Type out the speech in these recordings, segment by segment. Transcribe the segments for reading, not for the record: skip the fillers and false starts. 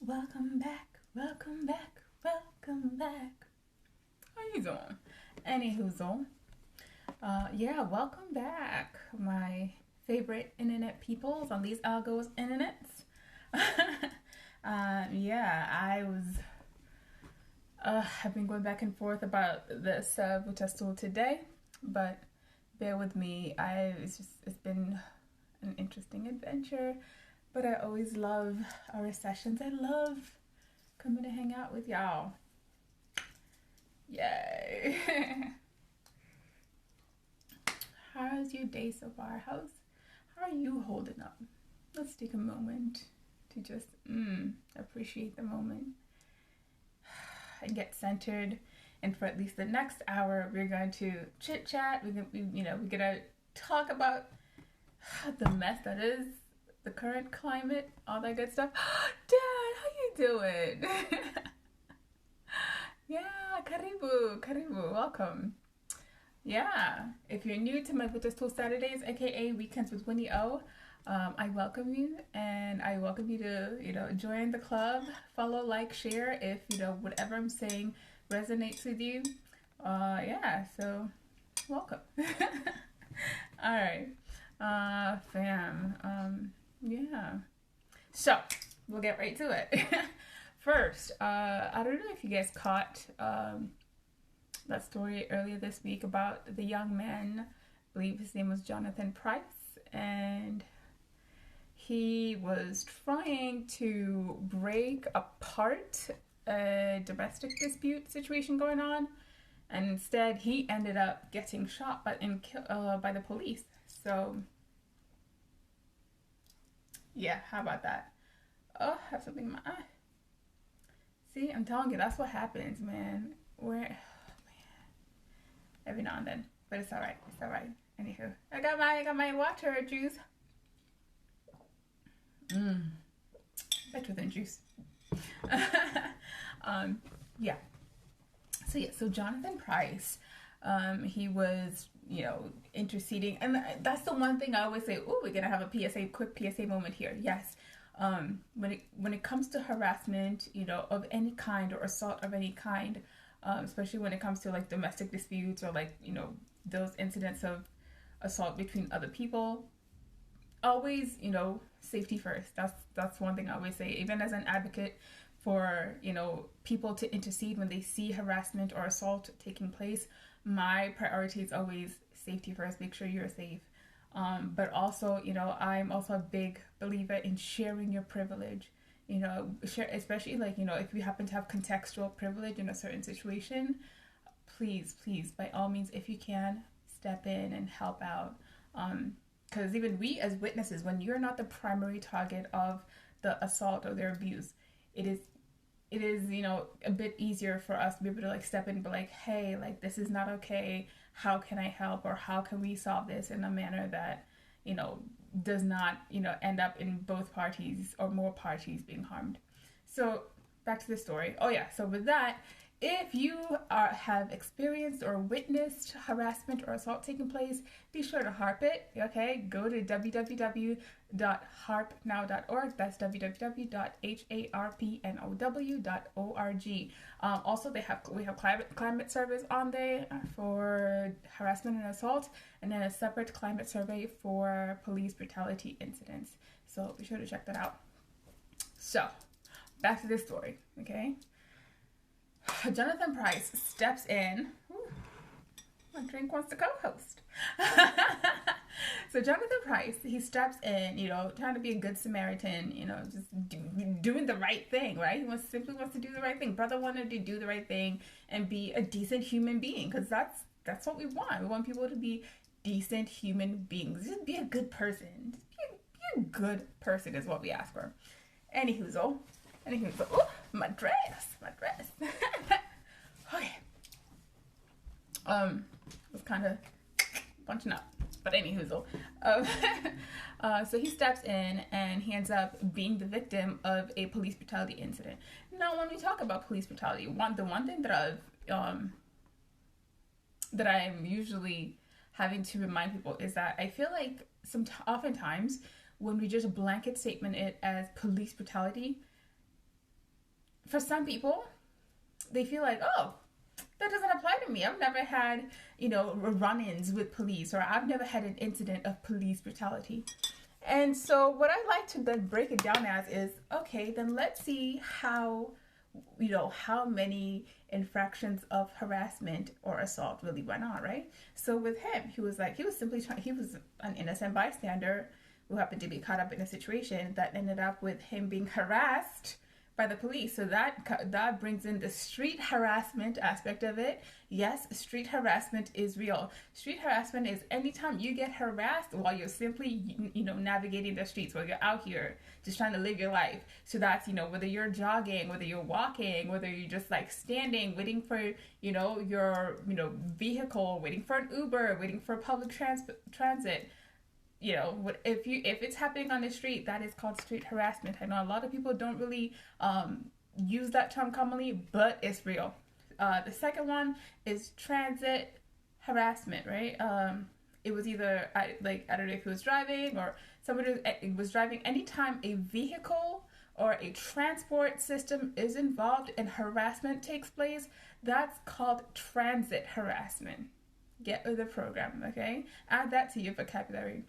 Welcome back, welcome back, welcome back. How you doing? Anywhoozle. Welcome back, my favorite internet peoples on these algos internets. I've been going back and forth about this Vutastool today, but bear with me. It's been an interesting adventure, but I always love our sessions. I love coming to hang out with y'all. Yay! How's your day so far? How are you holding up? Let's take a moment to just appreciate the moment and get centered. And for at least the next hour, we're going to chit chat. We're gonna talk about the mess that is the current climate, all that good stuff. Dad, how you doing? Yeah, karibu, welcome. Yeah, if you're new to my Buddhist Tool Saturdays, aka Weekends with Winnie O, I welcome you, and I welcome you to join the club, follow, like, share if whatever I'm saying resonates with you. So welcome. All right, fam. So we'll get right to it. First, I don't know if you guys caught that story earlier this week about the young man. I believe his name was Jonathan Price, and he was trying to break apart a domestic dispute situation going on, and instead he ended up getting shot by the police. So yeah, how about that? Oh, I have something in my eye. See, I'm telling you, that's what happens, man. Every now and then, but it's all right. Anywho, I got my water juice. Better than juice. So Jonathan Price, he was, interceding, and that's the one thing I always say. Oh, we're gonna have a quick PSA moment here. Yes. When it comes to harassment, of any kind, or assault of any kind, especially when it comes to like domestic disputes or like those incidents of assault between other people, always safety first. That's one thing I always say, even as an advocate for people to intercede when they see harassment or assault taking place. My priority is always safety first. Make sure you're safe. But also, I'm also a big believer in sharing your privilege. Especially like, if you happen to have contextual privilege in a certain situation, please, by all means, if you can, step in and help out. Because even we as witnesses, when you're not the primary target of the assault or their abuse, it is a bit easier for us to be able to like step in and be like, hey, like this is not okay. How can I help, or how can we solve this in a manner that does not end up in both parties or more parties being harmed. So back to the story. So with that, if you have experienced or witnessed harassment or assault taking place, be sure to harp it. Okay, go to www.harpnow.org. That's www.harpnow.org. Also, we have climate surveys on there for harassment and assault, and then a separate climate survey for police brutality incidents. So be sure to check that out. So back to this story. Okay. Jonathan Price steps in. My drink wants to co-host. So Jonathan Price, he steps in, trying to be a good Samaritan, just doing the right thing, right? He simply wants to do the right thing. Brother wanted to do the right thing and be a decent human being, because that's what we want. We want people to be decent human beings. Just be a good person. Just be a good person is what we ask for. Anywhoozle. Oh, my dress. Okay. Was kind of bunching up, but anywhoozle. So he steps in and he ends up being the victim of a police brutality incident. Now, when we talk about police brutality, the one thing that I'm usually having to remind people is that I feel like oftentimes when we just blanket statement it as police brutality, for some people, they feel like, oh, that doesn't apply to me. I've never had, run-ins with police, or I've never had an incident of police brutality. And so what I like to then break it down as is, okay, then let's see how many infractions of harassment or assault really went on, right? So with him, he was an innocent bystander who happened to be caught up in a situation that ended up with him being harassed by the police. So that brings in the street harassment aspect of it. Yes, street harassment is real. Street harassment is anytime you get harassed while you're simply, navigating the streets, while you're out here just trying to live your life. So that's, whether you're jogging, whether you're walking, whether you're just like standing, waiting for, your, vehicle, waiting for an Uber, waiting for public transit. If it's happening on the street, that is called street harassment. I know a lot of people don't really use that term commonly, but it's real. The second one is transit harassment, right? It was either, I don't know if he was driving or somebody was driving. Anytime a vehicle or a transport system is involved and harassment takes place, that's called transit harassment. Get with the program, okay? Add that to your vocabulary.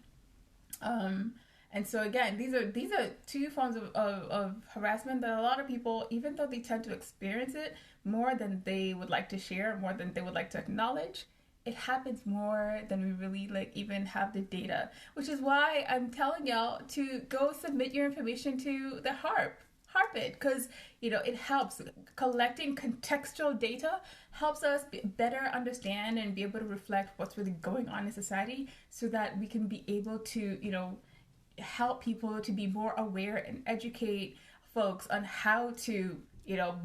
And so again, these are two forms of harassment that a lot of people, even though they tend to experience it more than they would like to share, more than they would like to acknowledge, it happens more than we really even have the data, which is why I'm telling y'all to go submit your information to the HARP it, because it helps. Collecting contextual data helps us better understand and be able to reflect what's really going on in society, so that we can be able to help people to be more aware and educate folks on how to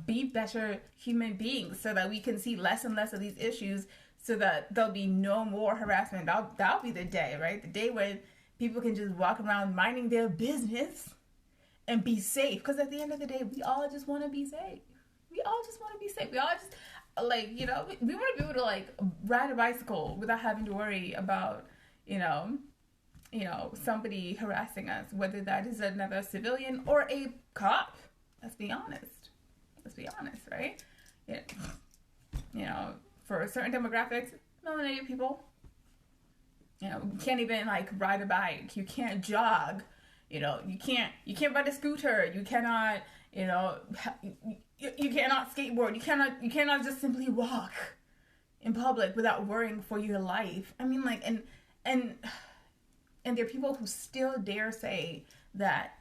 be better human beings, so that we can see less and less of these issues, so that there'll be no more harassment. That'll be the day, right? The day when people can just walk around minding their business and be safe. Because at the end of the day, we all just want to be safe. We all just want to be safe. We all just, we want to be able to, ride a bicycle without having to worry about, somebody harassing us, whether that is another civilian or a cop. Let's be honest, right? For certain demographics, melanated people, you can't even, ride a bike. You can't jog. You can't ride a scooter. You cannot, you cannot skateboard. You cannot just simply walk in public without worrying for your life. I mean, and there are people who still dare say that,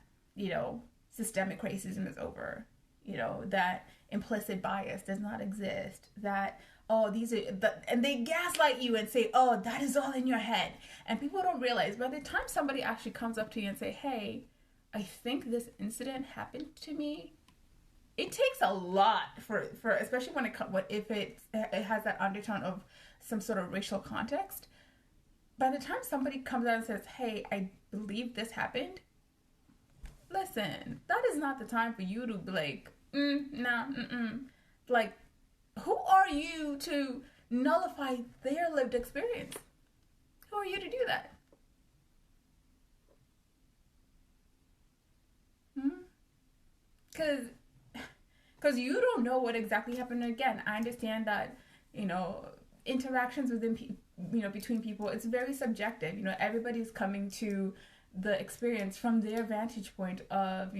systemic racism is over, that implicit bias does not exist, that, oh, and they gaslight you and say, oh, that is all in your head. And people don't realize, by the time somebody actually comes up to you and say, hey, I think this incident happened to me, it takes a lot for especially if it has that undertone of some sort of racial context. By the time somebody comes out and says, hey, I believe this happened, listen, that is not the time for you to be like, who are you to nullify their lived experience? Who are you to do that? Because you don't know what exactly happened. Again, I understand that, interactions between people, it's very subjective. Everybody's coming to the experience from their vantage point of,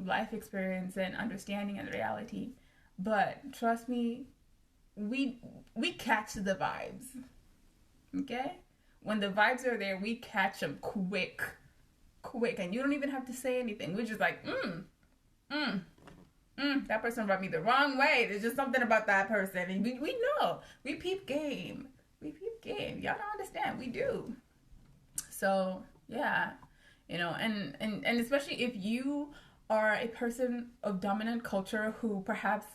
life experience and understanding and reality. But trust me, we catch the vibes, okay? When the vibes are there, we catch them quick, and you don't even have to say anything. We're just like, that person rubbed me the wrong way. There's just something about that person, and we know. We peep game. Y'all don't understand. We do. So yeah, and especially if you are a person of dominant culture who perhaps,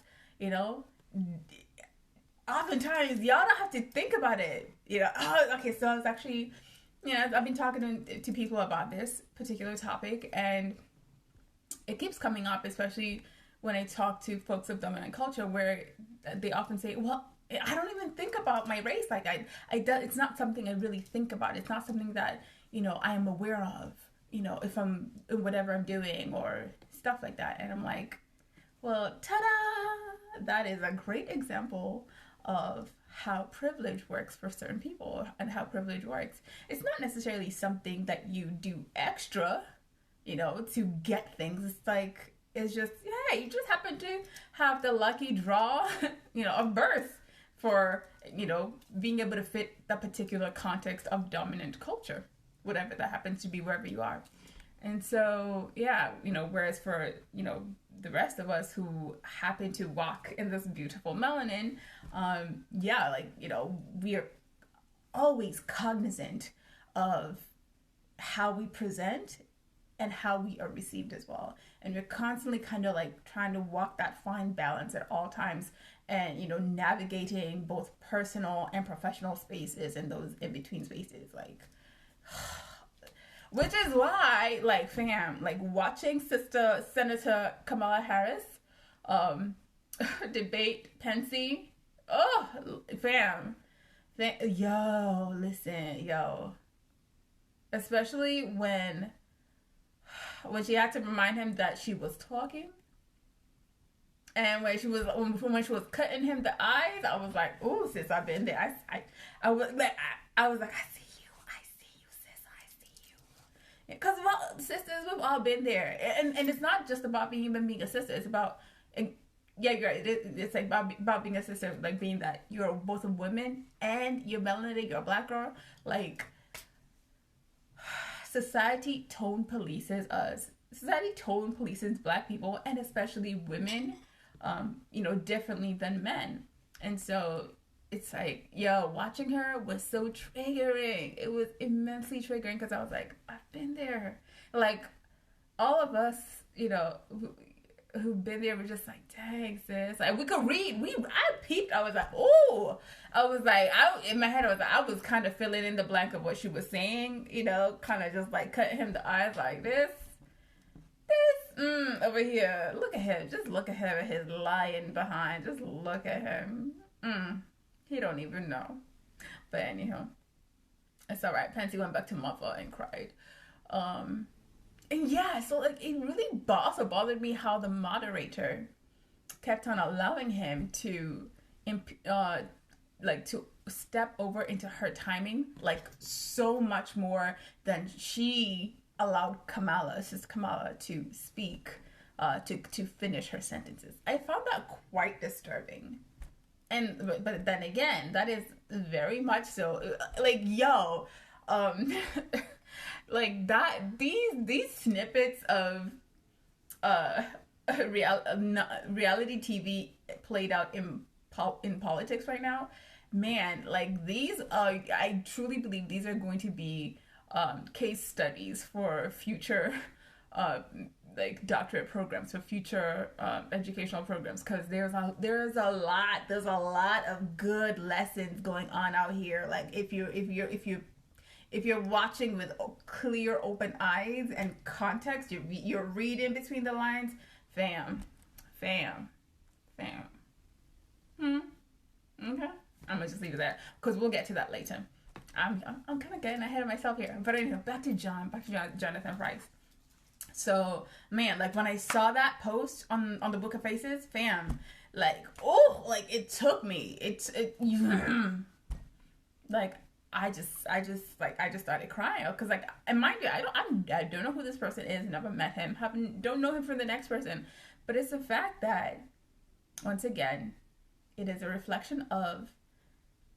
oftentimes y'all don't have to think about it. Okay, so it's actually, I've been talking to people about this particular topic, and it keeps coming up, especially when I talk to folks of dominant culture, where they often say, well, I don't even think about my race. It's not something I really think about. It's not something that, I am aware of. if I'm whatever I'm doing or stuff like that. And I'm like, well, ta-da! That is a great example of how privilege works for certain people and how privilege works. It's not necessarily something that you do extra, to get things. It's like, it's just, yeah, you just happen to have the lucky draw, of birth for, being able to fit that particular context of dominant culture, whatever that happens to be, wherever you are. And so, yeah, whereas for, the rest of us who happen to walk in this beautiful melanin, yeah, like, we are always cognizant of how we present and how we are received as well. And we're constantly kind of like trying to walk that fine balance at all times and, navigating both personal and professional spaces and those in between spaces. Like, which is why, like, fam, like watching Sister Senator Kamala Harris debate Pence. Oh, fam. Yo, listen, yo. Especially when she had to remind him that she was talking. And when she was cutting him the eyes, I was like, "Ooh, sis, I've been there." I was like, I see you, sis, I see you. Because sisters, we've all been there, and it's not just about being a sister. It's about, yeah, you're right. It's like about being a sister, like being that you're both a woman and you're melanated, you're a black girl. Like, society tone polices us. Society tone polices black people and especially women, differently than men. And so it's like, yo, watching her was so triggering. It was immensely triggering because I was like, I've been there. Like, all of us, who've been there were just like, dang, sis. Like, we could read. I peeped. I was like, ooh. I was like, in my head, I was kind of filling in the blank of what she was saying, kind of just like cutting him the eyes like this, over here. Look at him. Just look at him and his lying behind. Just look at him. He don't even know. But anyhow, it's all right. Pansy went back to mother and cried. And yeah, so like it really also bothered me how the moderator kept on allowing him to, to step over into her timing, like so much more than she allowed Sister Kamala to speak, to finish her sentences. I found that quite disturbing. And but then again, that is very much so like, yo, like that these snippets of reality TV played out in politics right now, man, like these are, I truly believe these are going to be case studies for future like doctorate programs, for future educational programs, because there's a lot of good lessons going on out here. Like if you're watching with clear open eyes and context, you're reading between the lines, fam. Okay, I'm gonna just leave it there because we'll get to that later. I'm kind of getting ahead of myself here, but anyway, back to Jonathan Price. So, man, like when I saw that post on the Book of Faces, fam, like, oh, like it took me. Like I just started crying because, like, and mind you, I don't know who this person is, never met him, don't know him from the next person, but it's the fact that, once again, it is a reflection of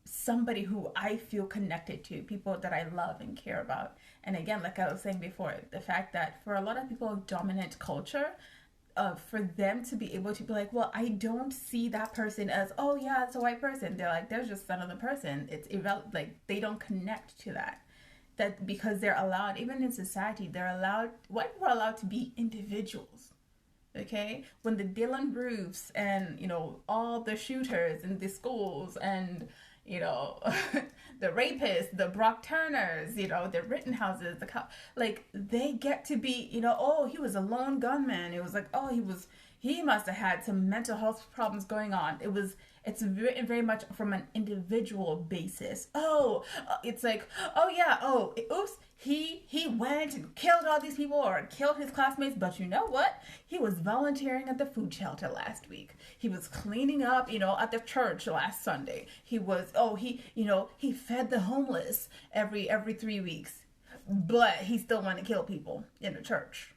somebody who I feel connected to, people that I love and care about. And again, like I was saying before, the fact that for a lot of people of dominant culture, for them to be able to be like, well, I don't see that person as, oh yeah, it's a white person. They're like, there's just another person. It's like they don't connect to that. That because they're allowed, even in society, white people are allowed to be individuals. Okay, when the Dylan Roofs and all the shooters in the schools and the rapists, the Brock Turners, the Rittenhouses, like they get to be, oh, he was a lone gunman. It was like, oh, he he must have had some mental health problems going on. It's very, very much from an individual basis. Oh, it's like, oh yeah, oh, oops, he went and killed all these people or killed his classmates, but you know what? He was volunteering at the food shelter last week. He was cleaning up, at the church last Sunday. He was, he fed the homeless every 3 weeks, but he still wanted to kill people in the church.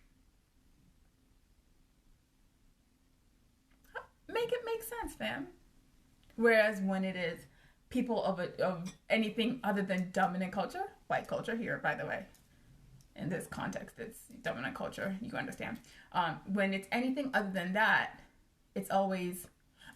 Make it make sense, fam. Whereas when it is people of anything other than dominant culture, white culture here, by the way, in this context, it's dominant culture, you understand. When it's anything other than that, it's always,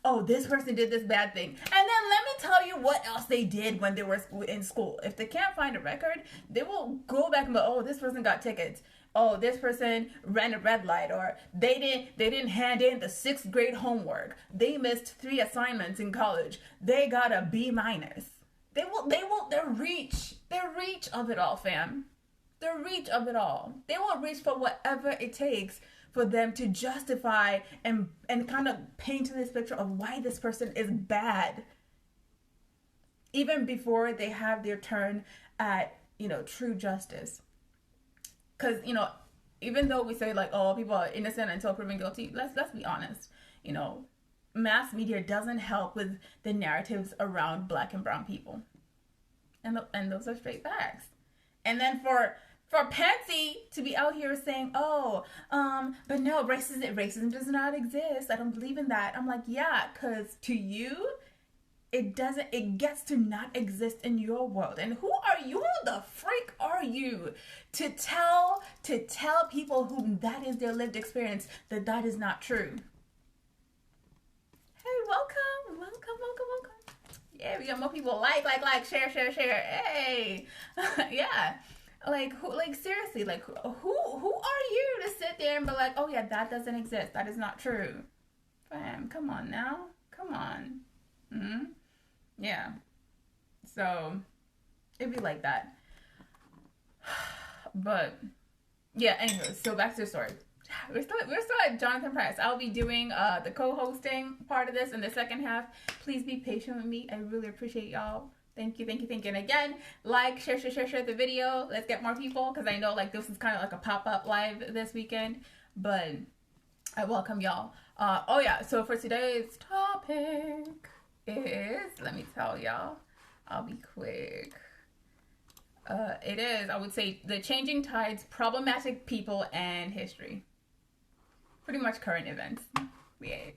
oh, this person did this bad thing. And then let me tell you what else they did when they were in school. If they can't find a record, they will go back and go, oh, this person got tickets. Oh, this person ran a red light, or they didn't hand in the 6th grade homework. They missed 3 assignments in college. They got a B-. Their reach of it all, fam. Their reach of it all. They will reach for whatever it takes for them to justify and kind of paint this picture of why this person is bad. Even before they have their turn at, true justice. Because, even though we say like, oh, people are innocent until proven guilty, let's be honest. Mass media doesn't help with the narratives around Black and brown people. And those are straight facts. And then for Patsy to be out here saying, oh, but no, racism does not exist. I don't believe in that. I'm like, yeah, because to you, it gets to not exist in your world. And who are you? Who the freak are you to tell people who that is their lived experience that is not true? Hey, welcome. Yeah, we got more people like, share. Hey, yeah. Seriously, who are you to sit there and be like, oh yeah, that doesn't exist. That is not true. Fam, come on now. Come on. Mm-hmm. Yeah. So it'd be like that. But yeah, anyway, so back to the story. We're still at Jonathan Price. I'll be doing the co-hosting part of this in the second half. Please be patient with me. I really appreciate y'all. Thank you. And again, share the video. Let's get more people, because I know this is kind of like a pop-up live this weekend. But I welcome y'all. Oh yeah, so for today's topic is, let me tell y'all, I'll be quick. It is, I would say, the changing tides, problematic people, and history. Pretty much current events. Yeah.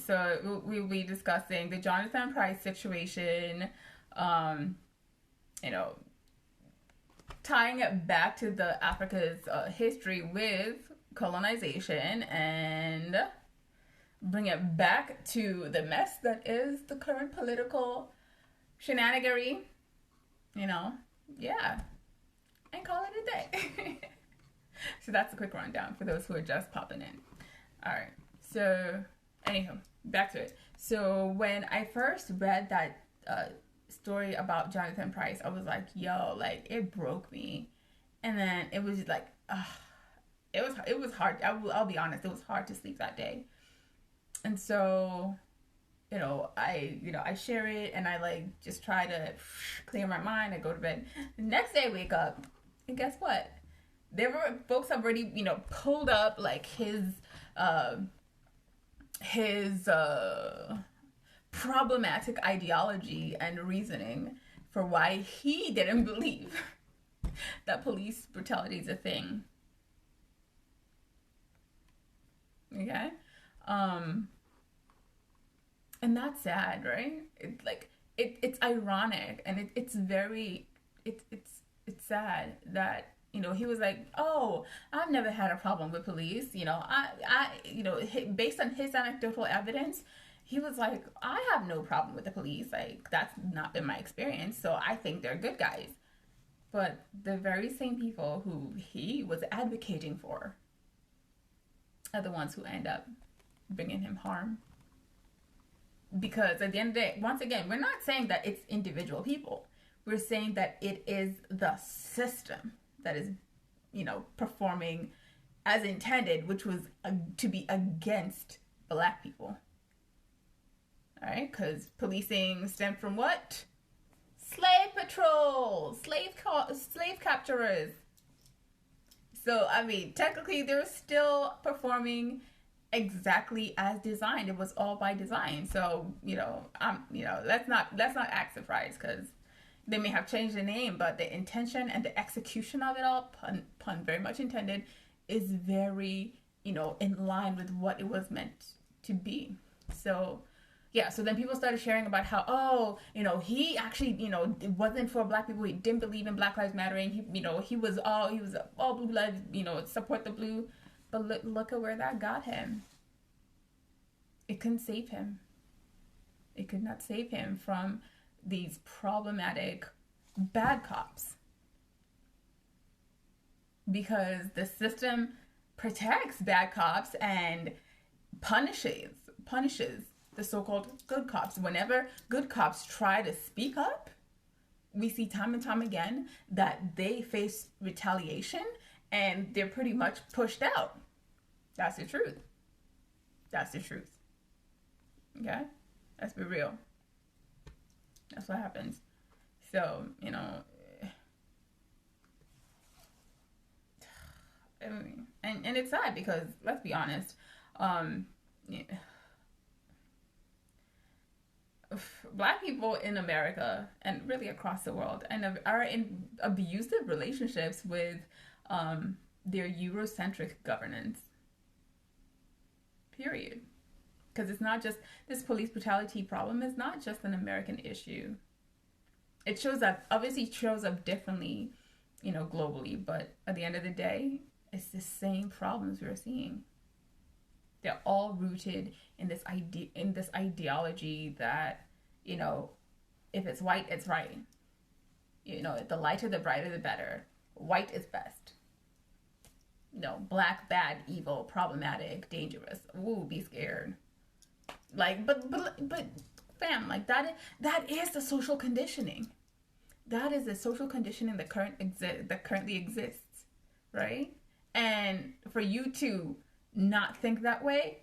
So we'll be discussing the Jonathan Price situation, tying it back to the Africa's history with colonization, and bring it back to the mess that is the current political shenanigery, yeah, and call it a day. So that's a quick rundown for those who are just popping in. All right, so anyhow, back to it. So when I first read that story about Jonathan Price, I was like, yo, it broke me. And then it was like, it was hard. I'll be honest, it was hard to sleep that day. And so, I share it, and I just try to clear my mind. I go to bed. The next day I wake up, and guess what? There were folks already, pulled up his problematic ideology and reasoning for why he didn't believe that police brutality is a thing. Okay? And that's sad, right? It's ironic, and it's sad that, he was like, oh, I've never had a problem with police. Based on his anecdotal evidence, he was like, I have no problem with the police. That's not been my experience. So I think they're good guys. But the very same people who he was advocating for are the ones who end up bringing him harm. Because at the end of the day, once again, we're not saying that it's individual people. We're saying that it is the system that is, performing as intended, which was to be against black people. All right, because policing stemmed from what? Slave patrols, slave capturers. So, I mean, technically, they're still performing exactly as designed. It was all by design. So, let's not act surprised, because they may have changed the name, but the intention and the execution of it all, pun very much intended, is very, in line with what it was meant to be. So, yeah, so then people started sharing about how, he actually, it wasn't for black people. He didn't believe in Black Lives Mattering. He was all blue lives, support the blue. But look at where that got him. It couldn't save him. It could not save him from these problematic bad cops. Because the system protects bad cops and punishes the so-called good cops. Whenever good cops try to speak up, we see time and time again that they face retaliation and they're pretty much pushed out. That's the truth. That's the truth. Okay? Let's be real. That's what happens. So, and it's sad because, let's be honest, Black people in America and really across the world are in abusive relationships with their Eurocentric governance. Period. Because it's not just, this police brutality problem is not just an American issue. It shows up, obviously shows up differently, globally, but at the end of the day, it's the same problems we're seeing. They're all rooted in this ideology that, if it's white, it's right. The lighter, the brighter, the better. White is best. Black, bad, evil, problematic, dangerous. Ooh, be scared. But fam, that is the social conditioning. That is the social conditioning that currently exists, right? And for you to not think that way,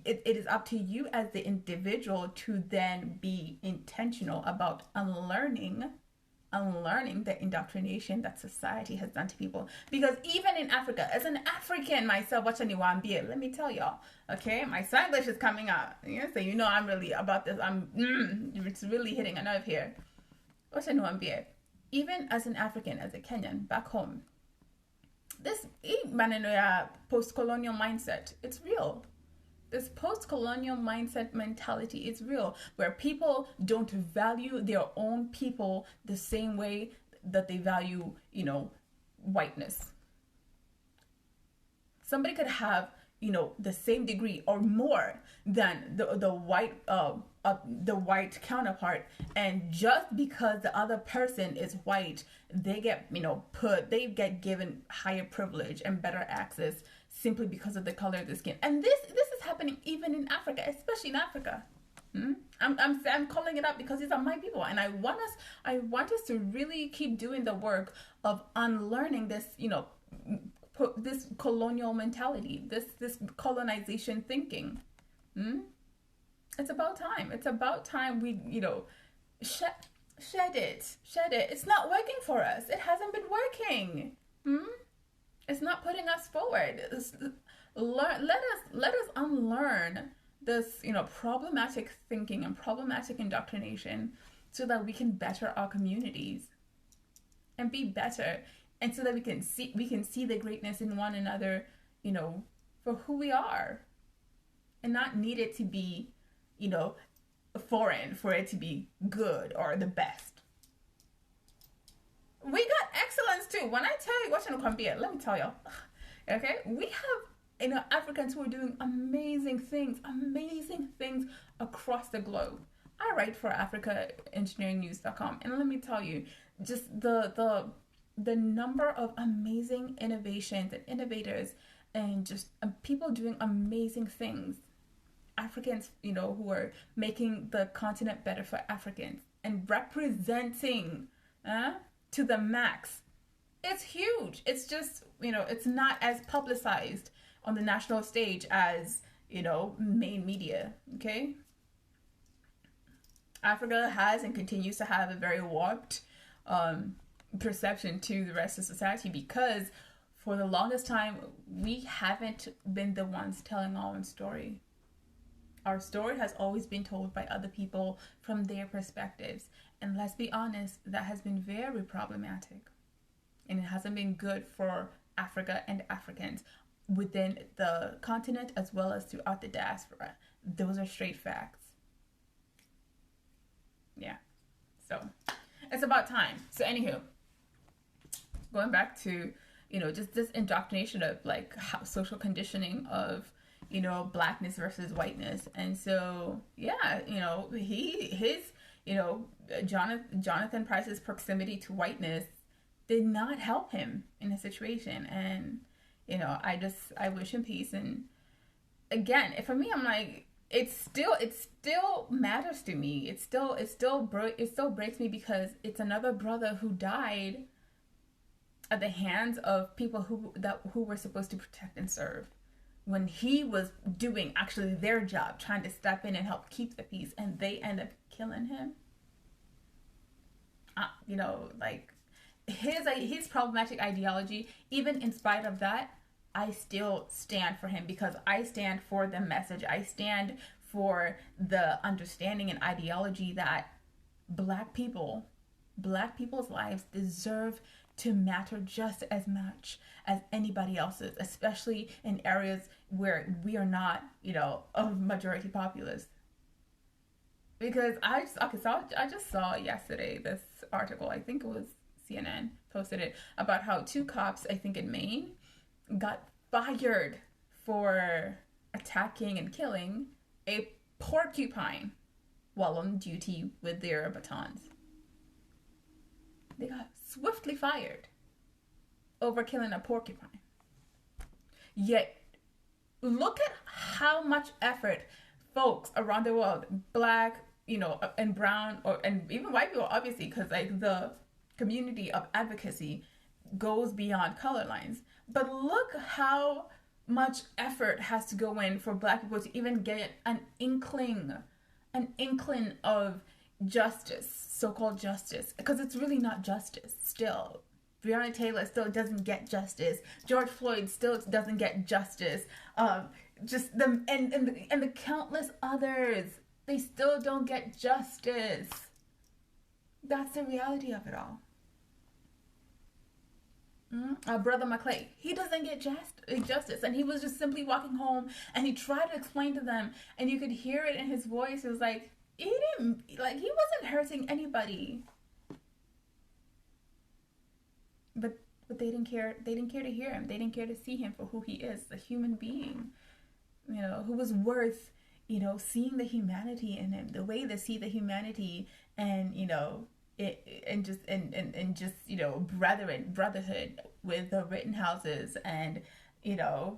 it is up to you as the individual to then be intentional about unlearning the indoctrination that society has done to people. Because even in Africa, as an African myself, let me tell y'all, okay, my Spanglish is coming out. So I'm really about this. It's really hitting a nerve here. Even as an African, as a Kenyan back home, this post-colonial mindset, it's real. This post-colonial mindset mentality is real, where people don't value their own people the same way that they value, whiteness. Somebody could have, the same degree or more than the white counterpart, and just because the other person is white, they get given higher privilege and better access simply because of the color of the skin. And this is happening even in Africa, especially in Africa. I'm calling it out because these are my people, and I want us to really keep doing the work of unlearning this, this colonial mentality, this colonization thinking. It's about time. It's about time we, shed it. It's not working for us. It hasn't been working. It's not putting us forward. Let us unlearn this, problematic thinking and problematic indoctrination, so that we can better our communities and be better, and so that we can see the greatness in one another, for who we are, and not need it to be, foreign for it to be good or the best. We got excellence too. When I tell you what's in Colombia, let me tell you, okay, we have Africans who are doing amazing things across the globe. I write for AfricaEngineeringNews.com, and let me tell you, just the number of amazing innovations and innovators, and just people doing amazing things. Africans, who are making the continent better for Africans and representing to the max It's huge. It's just, it's not as publicized on the national stage as, main media. Okay? Africa has and continues to have a very warped perception to the rest of society because for the longest time, we haven't been the ones telling our own story. Our story has always been told by other people from their perspectives. And let's be honest, that has been very problematic. And it hasn't been good for Africa and Africans within the continent as well as throughout the diaspora. Those are straight facts. Yeah. So it's about time. So anywho, going back to, just this indoctrination of like social conditioning of, blackness versus whiteness. And so, yeah, Jonathan Price's proximity to whiteness did not help him in his situation. And, I wish him peace. And again, for me, I'm like, it still matters to me. It still breaks me because it's another brother who died at the hands of people who were supposed to protect and serve when he was doing actually their job, trying to step in and help keep the peace, and they end up killing him. Like his problematic ideology, even in spite of that, I still stand for him because I stand for the message. I stand for the understanding and ideology that Black people's lives deserve to matter just as much as anybody else's, especially in areas where we are not, a majority populace. Because I just saw yesterday this article, I think it was CNN posted it, about how 2 cops, I think in Maine, got fired for attacking and killing a porcupine while on duty with their batons. They got swiftly fired over killing a porcupine. Yet, look at how much effort folks around the world, Black, and brown, and even white people, obviously, because like the community of advocacy goes beyond color lines. But look how much effort has to go in for Black people to even get an inkling of justice, so-called justice, because it's really not justice still. Breonna Taylor still doesn't get justice. George Floyd still doesn't get justice. Just them and the countless others, they still don't get justice. That's the reality of it all. Brother McClay, he doesn't get justice, and he was just simply walking home, and he tried to explain to them, and you could hear it in his voice. It was like he wasn't hurting anybody, but they didn't care. They didn't care to hear him. They didn't care to see him for who he is, a human being, who was worth, seeing the humanity in him, the way they see the humanity, and brotherhood with the Rittenhouses and the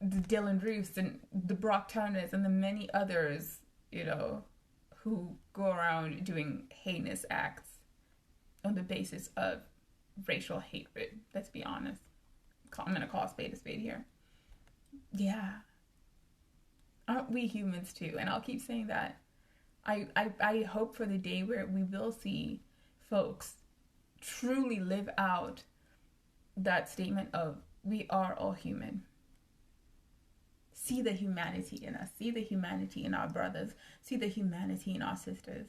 Dylan Roofs and the Brock Turners and the many others who go around doing heinous acts on the basis of racial hatred. Let's be honest. I'm gonna call a spade here. Yeah, aren't we humans too? And I'll keep saying that. I hope for the day where we will see folks truly live out that statement of we are all human. See the humanity in us. See the humanity in our brothers. See the humanity in our sisters.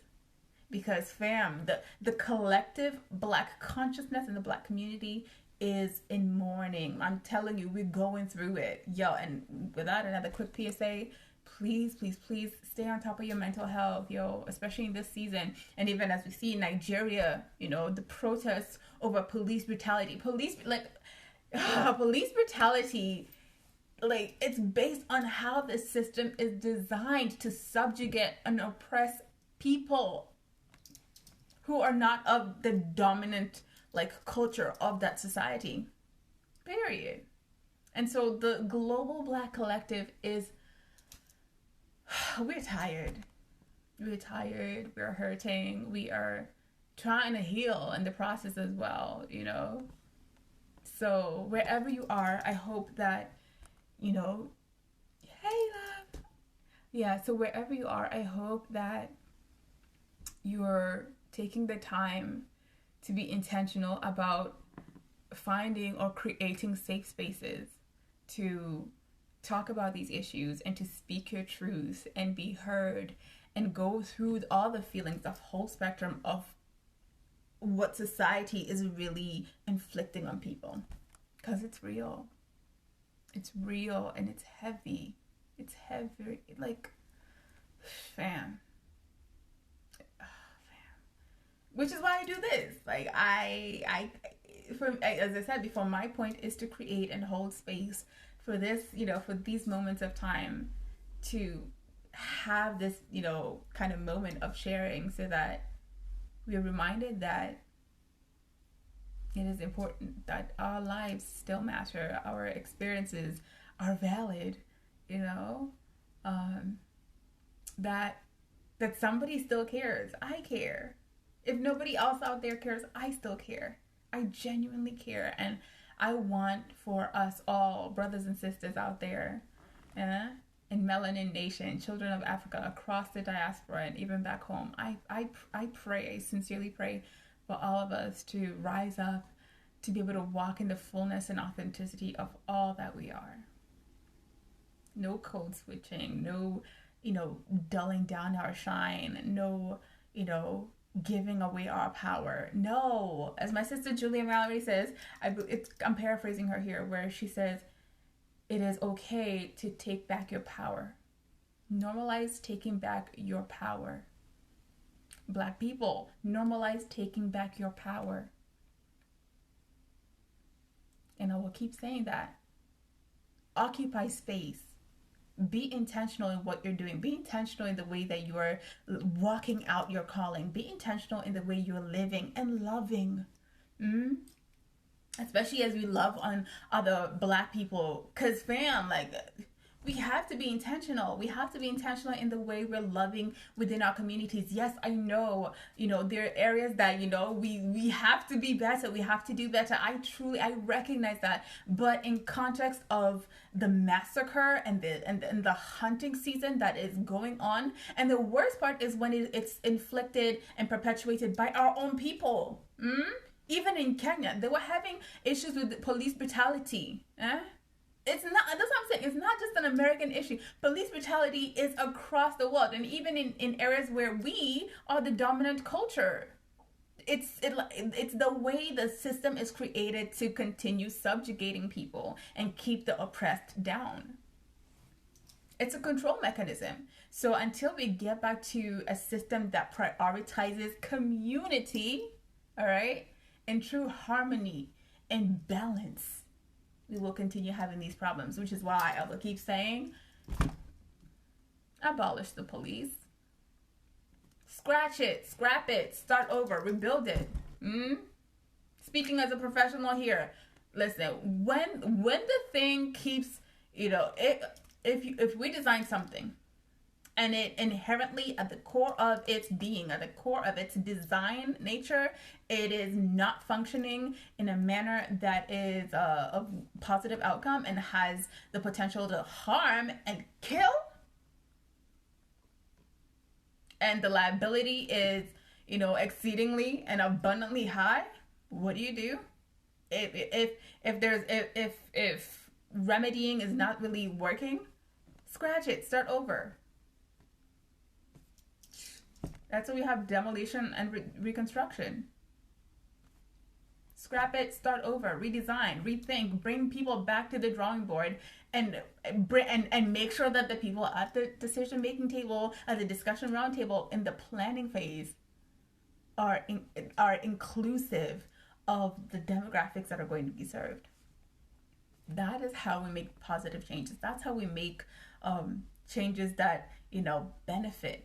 Because fam, the collective Black consciousness in the Black community is in mourning. I'm telling you, we're going through it. Yo, and without another quick PSA, please stay on top of your mental health, especially in this season. And even as we see in Nigeria, the protests over police brutality. Police brutality, it's based on how the system is designed to subjugate and oppress people who are not of the dominant, culture of that society. Period. And so the global Black collective is, we're tired. We're tired. We're hurting. We are, trying to heal in the process as well, you know. So wherever you are, I hope that, you know, hey love. Yeah, so wherever you are, I hope that you're taking the time to be intentional about finding or creating safe spaces to talk about these issues and to speak your truth and be heard and go through all the feelings, the whole spectrum of what society is really inflicting on people. Because it's real. It's real and it's heavy. It's heavy. Like, fam. Which is why I do this. Like, as I said before, my point is to create and hold space for this, you know, for these moments of time to have this, you know, kind of moment of sharing so that we're reminded that it is important, that our lives still matter, our experiences are valid, you know, that somebody still cares. I care. If nobody else out there cares, I still care. I genuinely care. And I want for us all, brothers and sisters out there, in Melanin Nation, children of Africa, across the diaspora, and even back home, I pray, I sincerely pray for all of us to rise up, to be able to walk in the fullness and authenticity of all that we are. No code switching, no, you know, dulling down our shine, no, you know, giving away our power. No, as my sister Julia Mallory says, I'm paraphrasing her here, where she says, it is okay to take back your power. Normalize taking back your power. Black people, normalize taking back your power. And I will keep saying that. Occupy space. Be intentional in what you're doing. Be intentional in the way that you are walking out your calling. Be intentional in the way you're living and loving. Especially as we love on other Black people. Because, fam, like, we have to be intentional. We have to be intentional in the way we're loving within our communities. Yes, I know, you know, there are areas that, you know, we have to be better. We have to do better. I recognize that. But in context of the massacre and the hunting season that is going on, and the worst part is when it's inflicted and perpetuated by our own people. Even in Kenya, they were having issues with police brutality. It's not, that's what I'm saying, it's not just an American issue. Police brutality is across the world, and even in areas where we are the dominant culture. It's the way the system is created to continue subjugating people and keep the oppressed down. It's a control mechanism. So until we get back to a system that prioritizes community, all right, and true harmony and balance, we will continue having these problems, which is why I will keep saying, abolish the police. Scratch it, scrap it, start over, rebuild it. Speaking as a professional here, listen, when the thing keeps, you know, if we design something and it inherently at the core of its being, at the core of its design nature, it is not functioning in a manner that is a positive outcome and has the potential to harm and kill, and the liability is, you know, exceedingly and abundantly high, what do? If remedying is not really working, scratch it, start over. That's why we have demolition and reconstruction. Scrap it, start over, redesign, rethink, bring people back to the drawing board, and make sure that the people at the decision-making table, at the discussion roundtable, in the planning phase, are inclusive of the demographics that are going to be served. That is how we make positive changes. That's how we make changes that, you know, benefit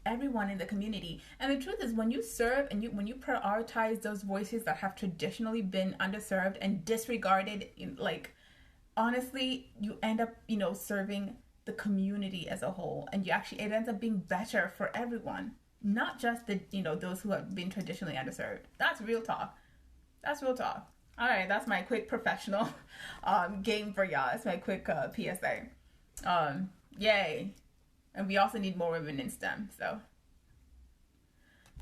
everyone in the community. And the truth is, when you serve and when you prioritize those voices that have traditionally been underserved and disregarded, like, honestly, you end up, you know, serving the community as a whole, and it ends up being better for everyone. not just the, those who have been traditionally underserved. That's real talk. That's real talk. All right, that's my quick professional game for y'all. It's my quick PSA. Yay. And we also need more women in STEM. So,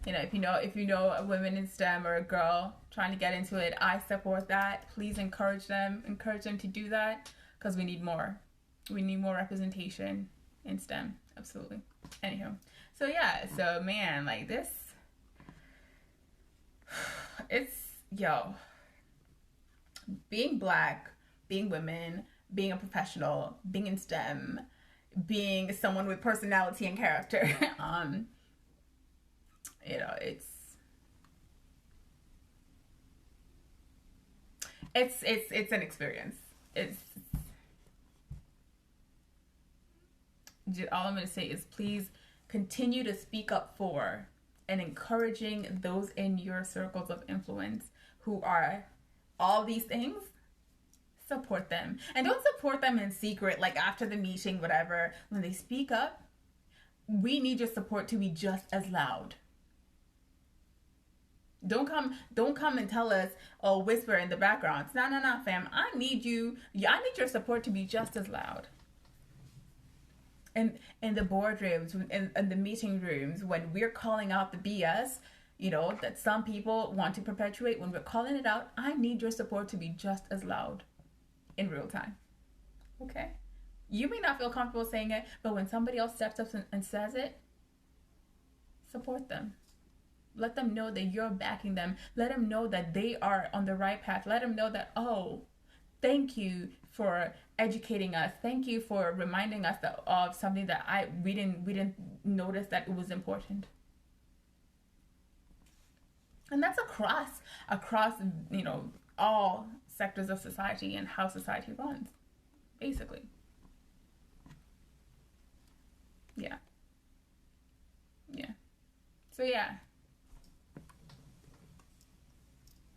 if you know a woman in STEM or a girl trying to get into it, I support that. Please encourage them to do that, because we need more. We need more representation in STEM. Absolutely. Anyhow, so yeah, so man, like this, it's, being Black, being women, being a professional, being in STEM, being someone with personality and character, it's an experience. All I'm going to say is please continue to speak up for and encouraging those in your circles of influence who are all these things. Support them. And don't support them in secret, like after the meeting, whatever. When they speak up, we need your support to be just as loud. Don't come and tell us, oh, whisper in the background. No, fam. I need your support to be just as loud. And in the boardrooms, in the meeting rooms, when we're calling out the BS, that some people want to perpetuate, when we're calling it out, I need your support to be just as loud in real time. Okay? You may not feel comfortable saying it, but when somebody else steps up and says it, support them. Let them know that you're backing them. Let them know that they are on the right path. Let them know that, oh, thank you for educating us. Thank you for reminding us of something that we didn't notice that it was important. And that's across all sectors of society and how society runs, basically. Yeah. So yeah.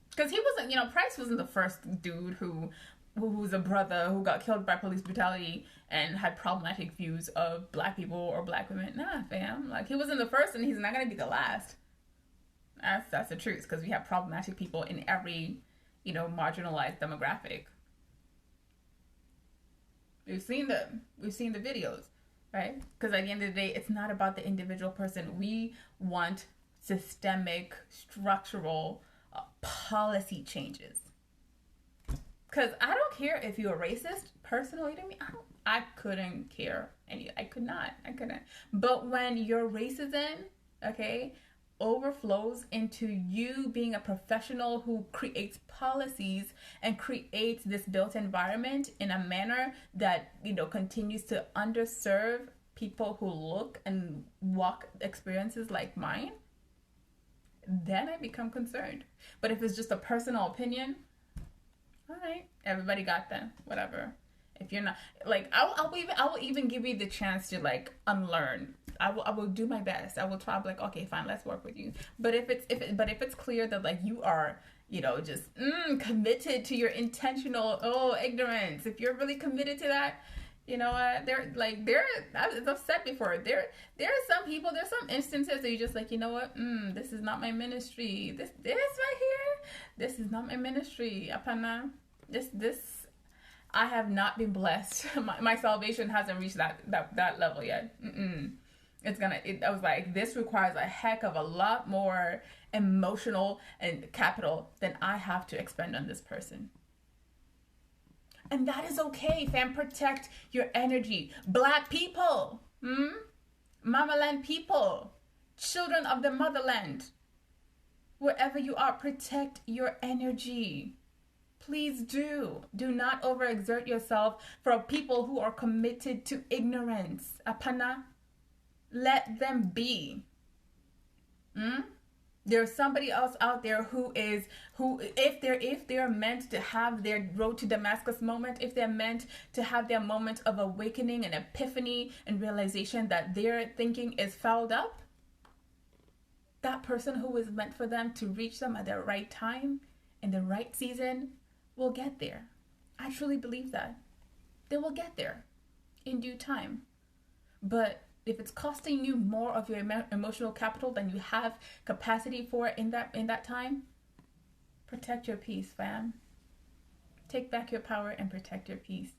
Because he wasn't, Price wasn't the first dude who was a brother who got killed by police brutality and had problematic views of Black people or Black women. Nah, fam. Like, he wasn't the first, and he's not going to be the last. That's the truth, because we have problematic people in every, marginalized demographic. We've seen the videos, right? Because at the end of the day, it's not about the individual person. We want systemic, structural policy changes. Because I don't care if you're a racist. Personally, to me, I couldn't care. I couldn't. But when your racism, overflows into you being a professional who creates policies and creates this built environment in a manner that, continues to underserve people who look and walk experiences like mine, then I become concerned. But if it's just a personal opinion, all right, everybody got them, whatever. If you're not, I will even give you the chance to unlearn. I will do my best. I will try. Okay, fine, let's work with you. But if it's clear that you are, just committed to your intentional ignorance. If you're really committed to that, as I've said before, there are some people, there's some instances that you're just this is not my ministry. This right here, this is not my ministry. Apana, this. I have not been blessed. My salvation hasn't reached that level yet. I was this requires a heck of a lot more emotional and capital than I have to expend on this person. And that is okay, fam. Protect your energy. Black people, Mamaland people, children of the motherland, wherever you are, protect your energy. Please do not overexert yourself for people who are committed to ignorance. Apana, let them be. There's somebody else out there who if they're meant to have their road to Damascus moment, if they're meant to have their moment of awakening and epiphany and realization that their thinking is fouled up, that person who is meant for them to reach them at the right time in the right season will get there. I truly believe that. They will get there in due time. But it's costing you more of your emotional capital than you have capacity for in that time, protect your peace, fam. Take back your power and protect your peace.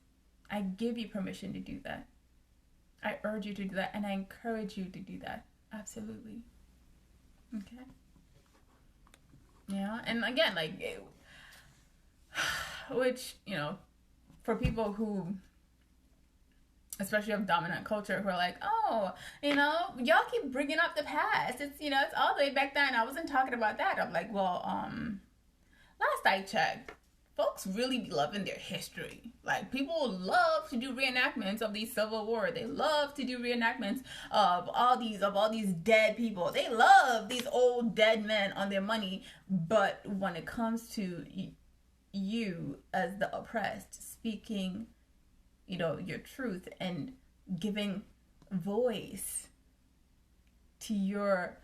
I give you permission to do that. I urge you to do that, and I encourage you to do that. Absolutely. Okay. Yeah, and again, like, which, for people who, especially of dominant culture, who are like, oh, y'all keep bringing up the past. It's, it's all the way back then. I wasn't talking about that. I'm like, well, last I checked, folks really be loving their history. Like, people love to do reenactments of these Civil War. They love to do reenactments of all these dead people. They love these old dead men on their money. But when it comes to you as the oppressed, speaking, your truth and giving voice to your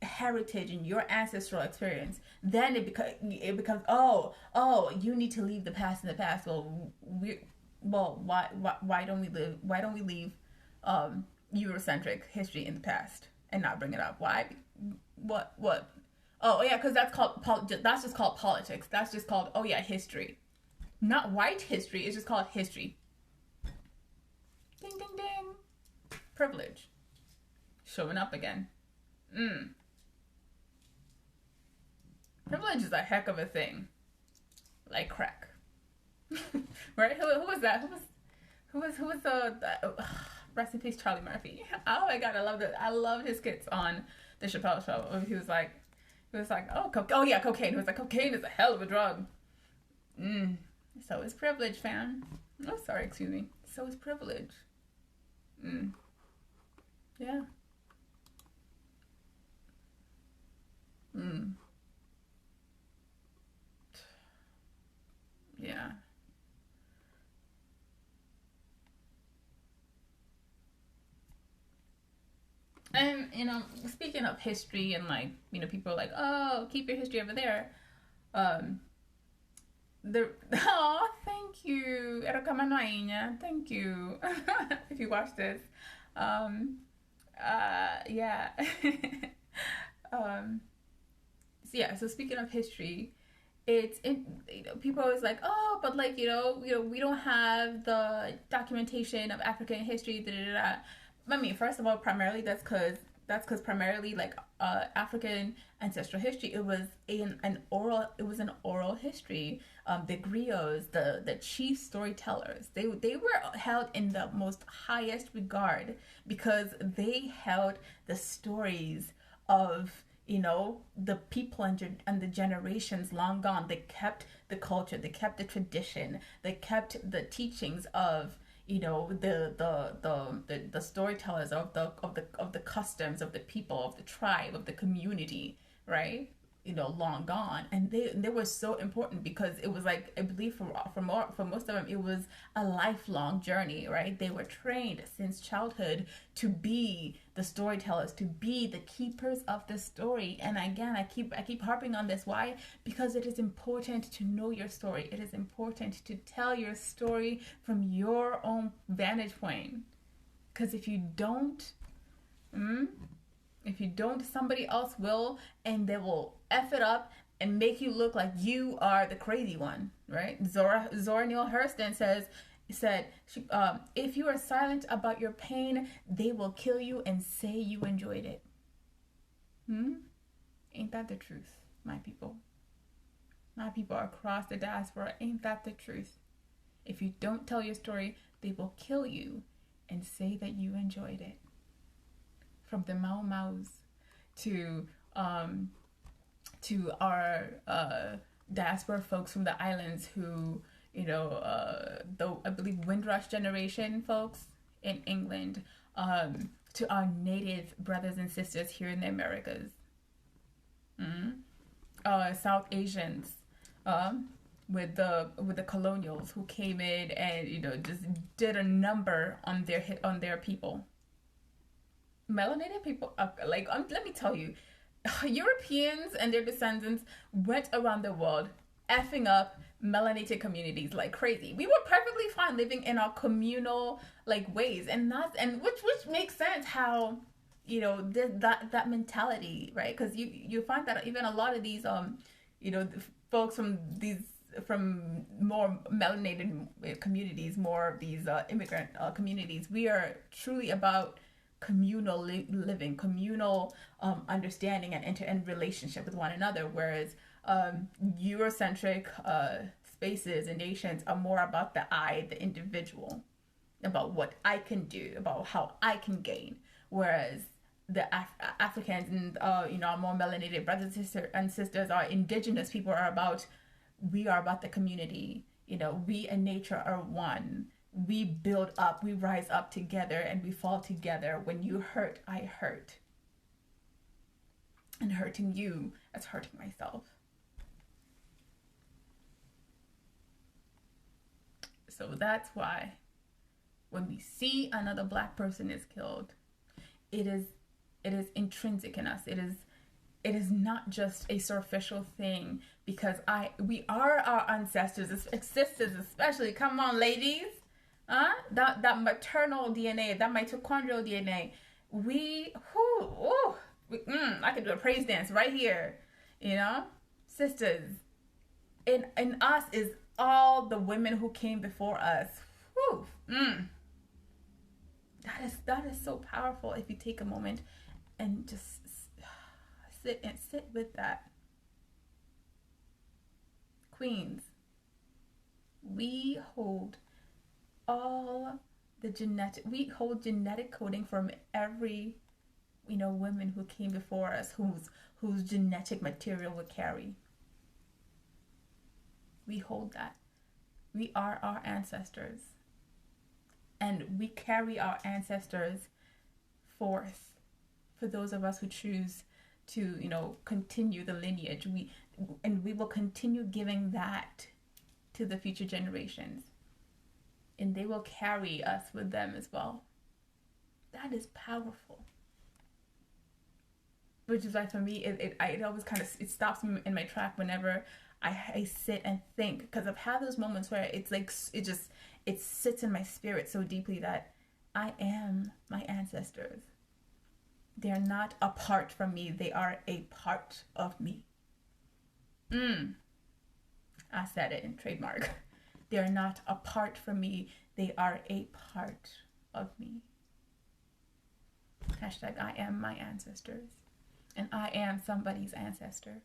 heritage and your ancestral experience, then it becomes oh, you need to leave the past in the past. Why don't we leave Eurocentric history in the past and not bring it up? Why? What? Oh yeah, because that's just called politics. That's just called, oh yeah, history, not white history. It's just called history. Ding ding ding. Privilege showing up again. Privilege is a heck of a thing, like crack. Right? Who was that? Who was the rest in peace, Charlie Murphy. Oh my god, I loved his skits on the Chappelle Show. He was like, oh yeah, cocaine. He was like, cocaine is a hell of a drug. So is privilege, fam. Oh, sorry, excuse me. So is privilege. Yeah. Yeah. And, speaking of history and, like, people are like, oh, keep your history over there. Thank you. Thank you. If you watch this. Yeah. So speaking of history, people always like, oh, but like, we don't have the documentation of African history, da da da. I mean, first of all, primarily that's because primarily, like, African ancestral history, it was an oral history. The griots, the chief storytellers, they were held in the most highest regard because they held the stories of the people and the generations long gone. They kept the culture, they kept the tradition, they kept the teachings of the storytellers of the customs of the people, of the tribe, of the community, right? Long gone, and they were so important because it was like, I believe for most of them, it was a lifelong journey, right? They were trained since childhood to be the storytellers, to be the keepers of the story. And again, I keep harping on this. Why? Because it is important to know your story. It is important to tell your story from your own vantage point. Because if you don't, somebody else will, and they will F it up and make you look like you are the crazy one, right? Zora Neale Hurston said, if you are silent about your pain, they will kill you and say you enjoyed it. Ain't that the truth, my people? My people across the diaspora, ain't that the truth? If you don't tell your story, they will kill you and say that you enjoyed it. From the Mau Maus to our diaspora folks from the islands who, I believe Windrush generation folks in England, to our native brothers and sisters here in the Americas. South Asians, with the colonials who came in and just did a number on their people. Melanated people, let me tell you, Europeans and their descendants went around the world effing up melanated communities like crazy. We were perfectly fine living in our communal like ways, and which makes sense how, you know, that mentality, right? Because you find that even a lot of these you know, folks from more melanated communities, more of these immigrant communities, we are truly about communal living, communal understanding and relationship with one another, whereas Eurocentric spaces and nations are more about the individual, about what I can do, about how I can gain, whereas the Africans and you know, our more melanated brothers and sisters, our indigenous people we are about the community. You know, we and nature are one. We build up, we rise up together, and we fall together. When you hurt, I hurt. And hurting you is hurting myself. So that's why when we see another Black person is killed, it is intrinsic in us. It is not just a superficial thing, because we are our ancestors, sisters especially. Come on, ladies. That maternal DNA, that mitochondrial DNA, I could do a praise dance right here, you know? Sisters, in us is all the women who came before us. That is so powerful if you take a moment and just sit with that. Queens, we hold genetic coding from every, you know, women who came before us, whose genetic material we carry. We hold that. We are our ancestors, and we carry our ancestors forth for those of us who choose to, you know, continue the lineage. We will continue giving that to the future generations, and they will carry us with them as well. That is powerful. Which is why for me, it always kind of, it stops me in my track whenever I sit and think, because I've had those moments where it's like it sits in my spirit so deeply that I am my ancestors. They are not apart from me. They are a part of me. I said it in trademark. They are not apart from me. They are a part of me. Hashtag I am my ancestors. And I am somebody's ancestor.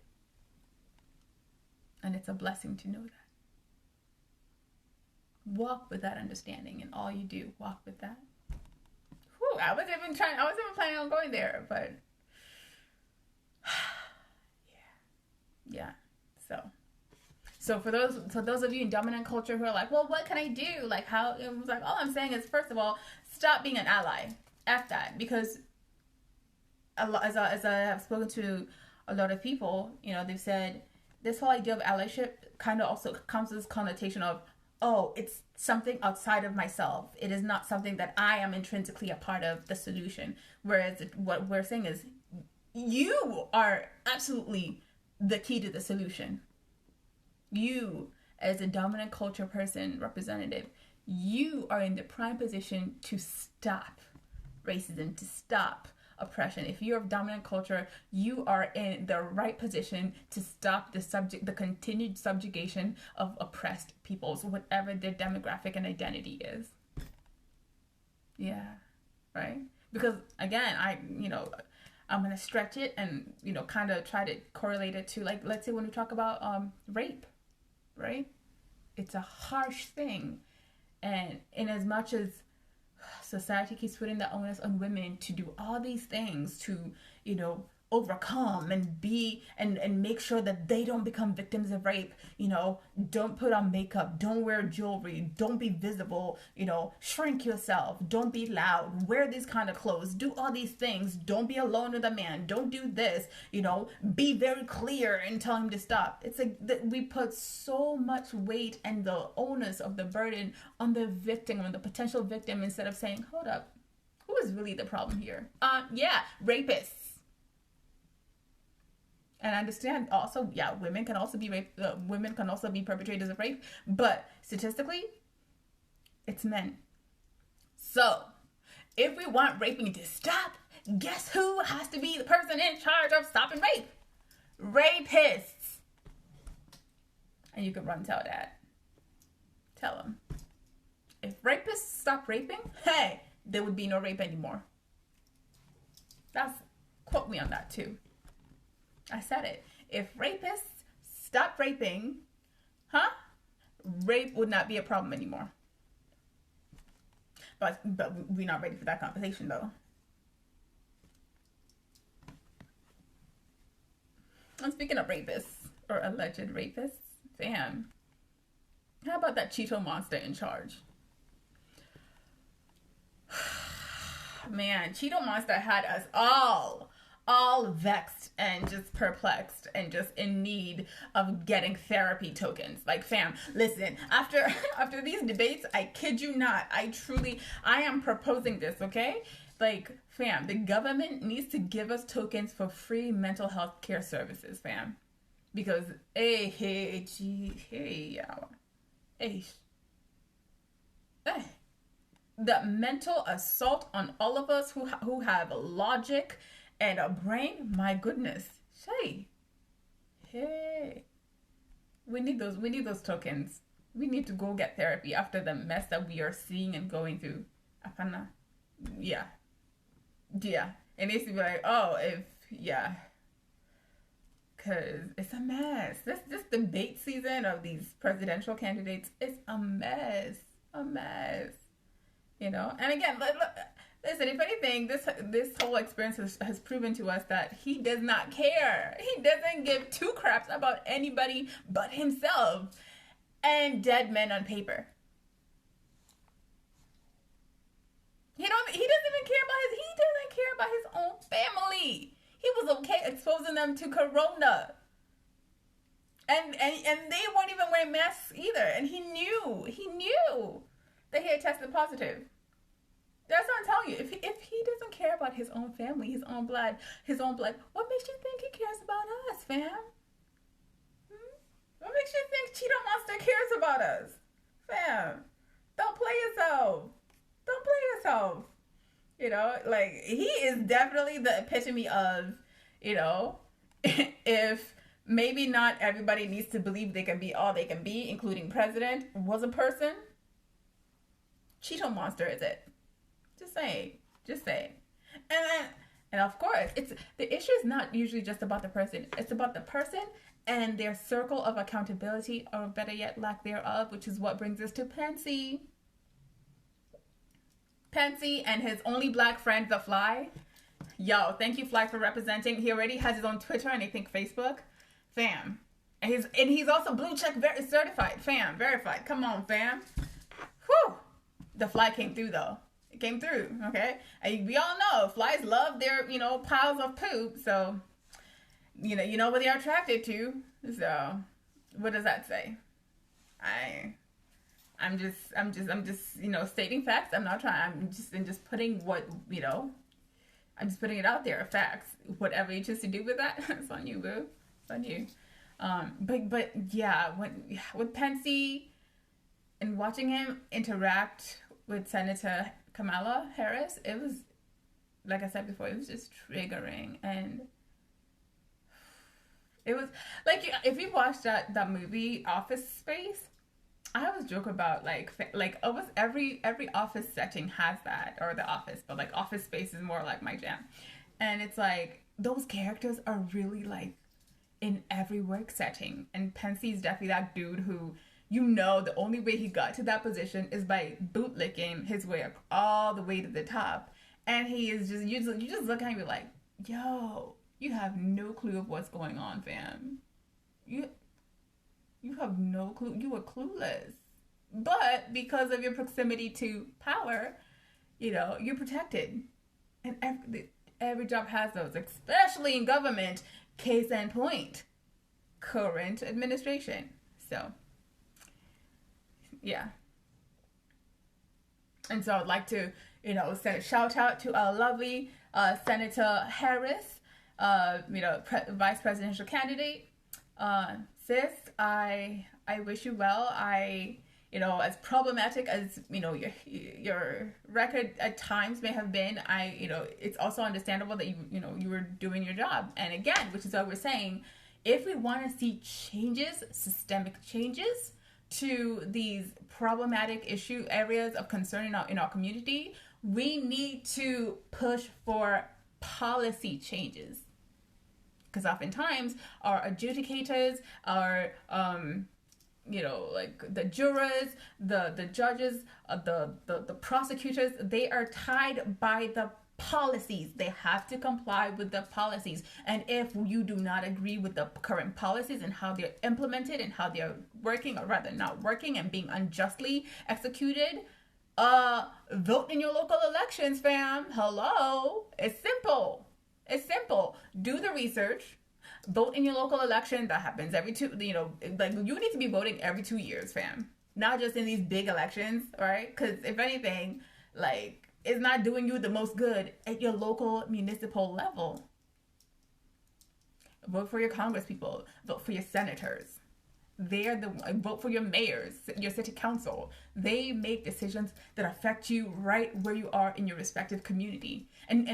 And it's a blessing to know that. Walk with that understanding in all you do. Walk with that. Whew, I wasn't even planning on going there, but yeah. So for those of you in dominant culture who are like, well, what can I do? Like, how? It was like, all I'm saying is, first of all, stop being an ally. F that, because as I have spoken to a lot of people, you know, they've said this whole idea of allyship kind of also comes with this connotation of, oh, it's something outside of myself. It is not something that I am intrinsically a part of the solution. Whereas what we're saying is, you are absolutely the key to the solution. You, as a dominant culture person, representative, you are in the prime position to stop racism, to stop oppression. If you're of dominant culture, you are in the right position to stop the continued subjugation of oppressed peoples, whatever their demographic and identity is. Yeah, right? Because again, I'm going to stretch it and, you know, kind of try to correlate it to, like, let's say when we talk about rape, right? It's a harsh thing. And in as much as society keeps putting the onus on women to do all these things to, you know, overcome and be and make sure that they don't become victims of rape, you know, don't put on makeup, don't wear jewelry, don't be visible, you know, shrink yourself, don't be loud, wear these kind of clothes, do all these things, don't be alone with a man, don't do this, you know, be very clear and tell him to stop. It's like we put so much weight and the onus of the burden on the victim, on the potential victim, instead of saying, hold up, who is really the problem here? Rapists. And I understand also, yeah, women can also be rape. Women can also be perpetrators of rape, but statistically, it's men. So, if we want raping to stop, guess who has to be the person in charge of stopping rape? Rapists. And you can run tell that. Tell them. If rapists stop raping, hey, there would be no rape anymore. Quote me on that too. I said it. If rapists stop raping, rape would not be a problem anymore. But we're not ready for that conversation though. And speaking of rapists or alleged rapists, fam, how about that Cheeto monster in charge? Man, Cheeto monster had us all vexed and just perplexed and just in need of getting therapy tokens. Like, fam, listen, after these debates, I kid you not, I am proposing this, okay? Like, fam, the government needs to give us tokens for free mental health care services, fam. Because, the mental assault on all of us who have logic and a brain, my goodness. Hey. We need those tokens. We need to go get therapy after the mess that we are seeing and going through. Yeah. It needs to be like, because it's a mess. This debate season of these presidential candidates is a mess. You know? And again, listen, if anything, this whole experience has proven to us that he does not care. He doesn't give two craps about anybody but himself and dead men on paper. He doesn't even care about his own family. He was okay exposing them to corona. And they weren't even wearing masks either. And he knew that he had tested positive. That's what I'm telling you. If he doesn't care about his own family, his own blood, what makes you think he cares about us, fam? What makes you think Cheeto Monster cares about us? Fam, don't play yourself. You know, like, he is definitely the epitome of, you know, if maybe not everybody needs to believe they can be all they can be, including president, was a person, Cheeto Monster is it. Just saying. And of course, the issue is not usually just about the person. It's about the person and their circle of accountability, or better yet, lack thereof, which is what brings us to Pensy. Pensy and his only black friend, The Fly. Yo, thank you, Fly, for representing. He already has his own Twitter and I think Facebook. Fam. And he's also blue check certified. Fam, verified. Come on, fam. Whew. The Fly came through, though. It came through, okay? And we all know flies love their, you know, piles of poop. So, you know what they're attracted to. So, what does that say? I'm just, you know, stating facts. I'm not trying. I'm just putting what, you know, I'm just putting it out there, facts. Whatever you choose to do with that, it's on you, boo. It's on you. But yeah, with Pensy and watching him interact with Senator Kamala Harris, it was, like I said before, it was just triggering. And it was like, if you watched that movie Office Space, I always joke about like almost every office setting has that, or The Office, but like Office Space is more like my jam. And it's like those characters are really like in every work setting, and Pensy's definitely that dude who, you know, the only way he got to that position is by bootlicking his way up all the way to the top. And he is just, you just look at him and be like, yo, you have no clue of what's going on, fam. You have no clue. You were clueless. But because of your proximity to power, you know, you're protected. And every job has those, especially in government. Case in point, current administration. So, yeah. And so I'd like to, you know, send a shout out to our lovely Senator Harris. vice presidential candidate. Sis, I wish you well. As problematic as your record at times may have been, it's also understandable that you were doing your job. And again, which is what we're saying, if we want to see changes, systemic changes to these problematic issue areas of concern in our community, we need to push for policy changes. Because oftentimes our adjudicators, our like the jurors, the judges, the prosecutors, they are tied by the policies. They have to comply with the policies. And if you do not agree with the current policies and how they're implemented and how they're working, or rather not working and being unjustly executed, vote in your local elections, fam. Hello. It's simple. Do the research. Vote in your local election. That happens every you need to be voting every 2 years, fam. Not just in these big elections, right? Because if anything, it's not doing you the most good at your local municipal level. Vote for your congresspeople. Vote for your senators. Vote for your mayors, your city council. They make decisions that affect you right where you are in your respective community. And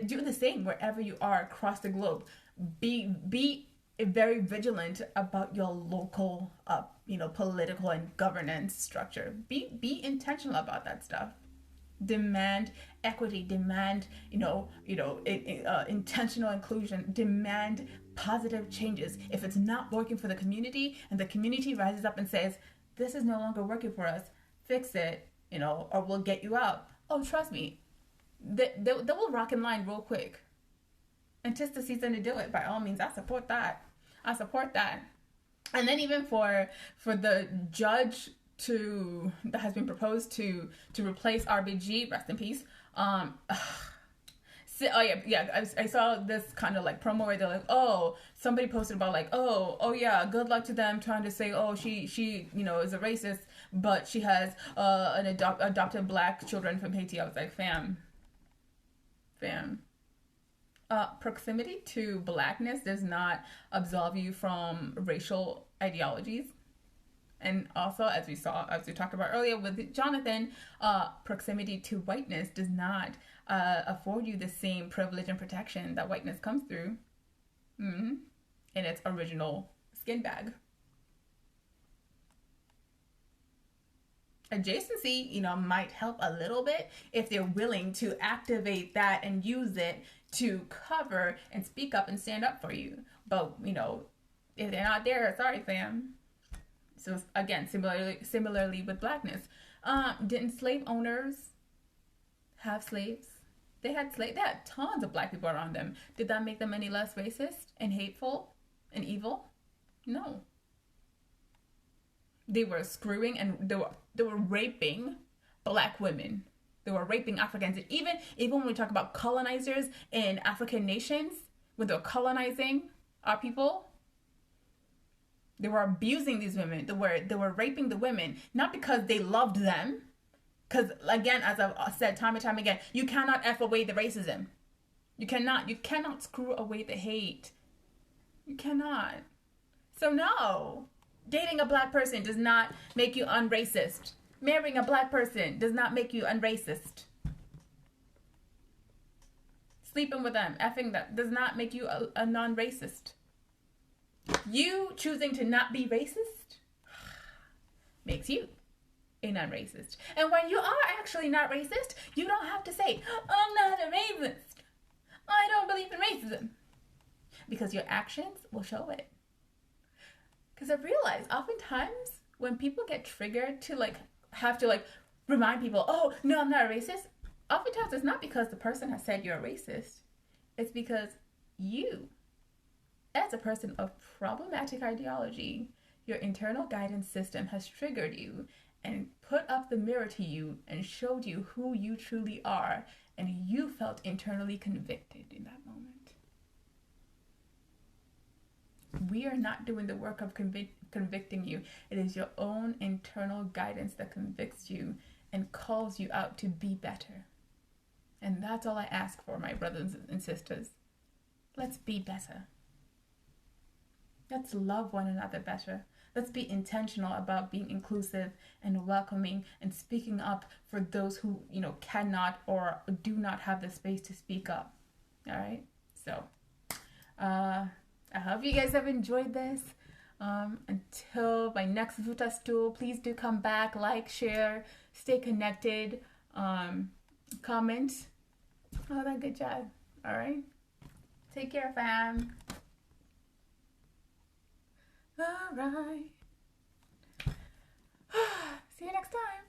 do the same wherever you are across the globe. Be very vigilant about your local political and governance structure. Be intentional about that stuff. Demand equity, demand intentional inclusion, demand positive changes. If it's not working for the community and the community rises up and says, this is no longer working for us, fix it, or we'll get you out. Oh, trust me, they will rock in line real quick. And 'tis the season to do it. By all means, I support that. And then even for the judge that has been proposed to replace RBG, rest in peace. I saw this kind of promo where they're somebody posted about good luck to them trying to say she is a racist, but she has adopted black children from Haiti. I was like, fam. Proximity to blackness does not absolve you from racial ideologies. And also, as we talked about earlier with Jonathan, proximity to whiteness does not afford you the same privilege and protection that whiteness comes through in its original skin bag. Adjacency, might help a little bit if they're willing to activate that and use it to cover and speak up and stand up for you. But, if they're not there, sorry, fam. So again, similarly with blackness, didn't slave owners have slaves? They had tons of black people around them. Did that make them any less racist and hateful and evil? No. They were screwing and they were raping black women. They were raping Africans. And even when we talk about colonizers in African nations, when they're colonizing our people, they were abusing these women. They were raping the women, not because they loved them. Because again, as I've said time and time again, you cannot F away the racism. You cannot screw away the hate. You cannot. So no, dating a black person does not make you unracist. Marrying a black person does not make you unracist. Sleeping with them, effing them, does not make you a non-racist. You choosing to not be racist makes you a non-racist. And when you are actually not racist, you don't have to say, I'm not a racist. I don't believe in racism. Because your actions will show it. Because I've realized oftentimes when people get triggered to have to remind people, oh, no, I'm not a racist. Oftentimes it's not because the person has said you're a racist. It's because you, as a person of problematic ideology, your internal guidance system has triggered you and put up the mirror to you and showed you who you truly are, and you felt internally convicted in that moment. We are not doing the work of convicting you. It is your own internal guidance that convicts you and calls you out to be better. And that's all I ask for, my brothers and sisters. Let's be better. Let's love one another better. Let's be intentional about being inclusive and welcoming and speaking up for those who, cannot or do not have the space to speak up. All right? So, I hope you guys have enjoyed this. Until my next Vuta stool, please do come back, like, share, stay connected, comment, all that good jazz. All right? Take care, fam. All right. See you next time.